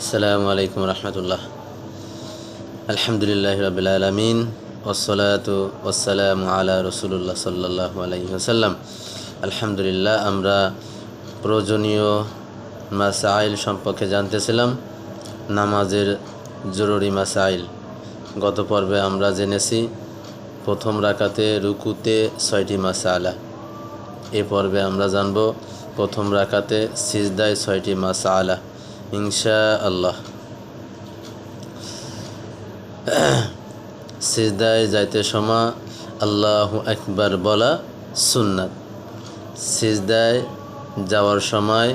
আসসালামু আলাইকুম রহমতুল্লাহ। আলহামদুলিল্লাহ রাব্বিল আলামিন ওয়াসসালাতু ওয়াসসালামু আলা রাসূলিল্লাহ সাল্লাল্লাহু আলাইহি ওয়াসাল্লাম। আলহামদুলিল্লাহ, আমরা প্রয়োজনীয় মাসাইল সম্পর্কে জানতেছিলাম, নামাজের জরুরি মাসাইল। গত পর্বে আমরা জেনেছি প্রথম রাকাতে রুকুতে 6টি মাসালা। এ পর্বে আমরা জানব প্রথম রাকাতে সিজদায় 6টি মাসালা ইনশাআল্লাহ। সিজদায় যাইতে সময় আল্লাহু আকবার বলা সুন্নাত। সিজদায় যাওয়ার সময়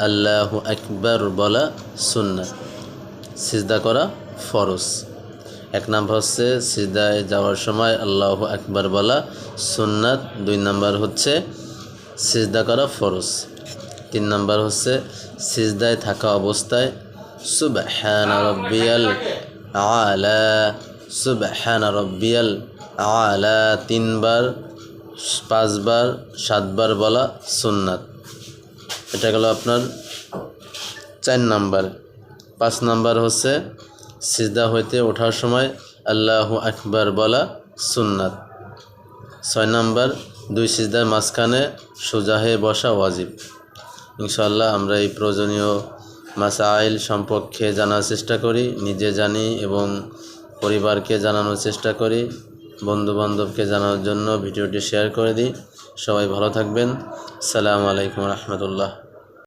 আল্লাহু আকবার বলা সুন্নাত। সিজদা করা ফরজ। এক নাম্বার হচ্ছে সিজদায় যাওয়ার সময় আল্লাহু আকবার বলা সুন্নাত। 2 নাম্বার হচ্ছে সিজদা করা ফরজ। 3 নাম্বার হচ্ছে সিজদায় থাকা অবস্থায় সুবহানা রাব্বিয়াল আলা, সুবহানা রাব্বিয়াল আলা 3 বার, 5 বার, 7 বার বলা সুন্নাত। এটা গেল আপনার 4 নাম্বার। 5 নাম্বার হচ্ছে সিজদা হইতে ওঠার সময় আল্লাহু আকবার বলা সুন্নাত। 6 নাম্বার 2 সিজদার মাঝখানে সোজা হয়ে বসা ওয়াজিব। ইনশাআল্লাহ আমরা এই প্রয়োজনীয় মাসাইল সম্পর্কে জানার চেষ্টা করি, নিজে জানি এবং পরিবারকে জানানোর চেষ্টা করি, বন্ধুবান্ধবকে জানানোর জন্য ভিডিওটি শেয়ার করে দিই। সবাই ভালো থাকবেন। আসসালামু আলাইকুম রহমতুল্লাহ।